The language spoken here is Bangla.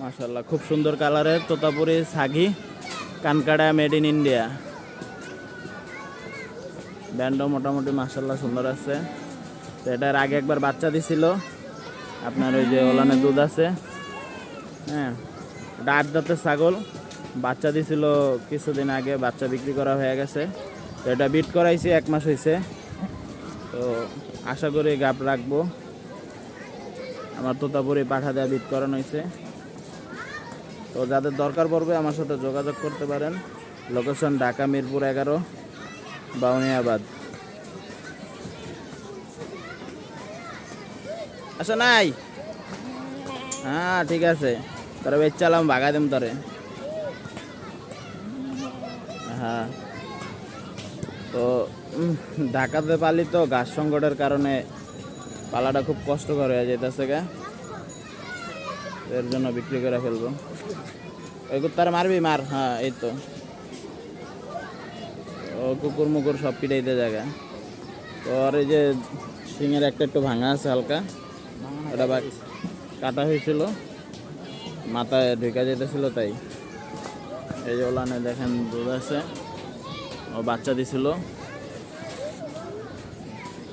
মাশাআল্লাহ খুব সুন্দর কালারের তোতাপুরি ছাগি কানকাড়া মেড ইন ইন্ডিয়া। ব্যান্ডও মোটামুটি মাশাআল্লাহ সুন্দর আছে। তো এটার আগে একবার বাচ্চা দিছিল, আপনার ওই যে ওলানে দুধ আছে। হ্যাঁ, এটা 8 দাঁতের ছাগল, বাচ্চা দিছিল কিছুদিন আগে, বাচ্চা বিক্রি করা হয়ে গেছে। তো এটা বিট করাইছি 1 মাস হয়েছে। তো আশা করি গাপ রাখবো। আমার তোতাপুরি পাঠা দেওয়া বিট করানো হয়েছে। তো যাদের দরকার পড়বে আমার সাথে যোগাযোগ করতে পারেন। লোকেশন ঢাকা মিরপুর 11 বাউনিয়াবাদ। আচ্ছা নাই, হ্যাঁ ঠিক আছে, তোরা বেচ চালাম ভাগা দেম তোরে। হ্যাঁ, তো ঢাকাতে পালি তো ঘাস সংকটের কারণে পালাটা খুব কষ্টকর হয়ে যেতেছে গা, এর জন্য বিক্রি করে ফেলবো। ওই কুত্তারা মারবি মার, হ্যাঁ এই তো ও কুকুর মুকুর সব পিটাইতে জায়গা। তো আর এই যে সিংয়ের একটা একটু ভাঙা আছে হালকা, ওটা কাটা হয়েছিল, মাথায় ঢুকা যেতেছিল তাই। এই যে ওলানে দেখেন দুধ আছে, ও বাচ্চা দিছিল।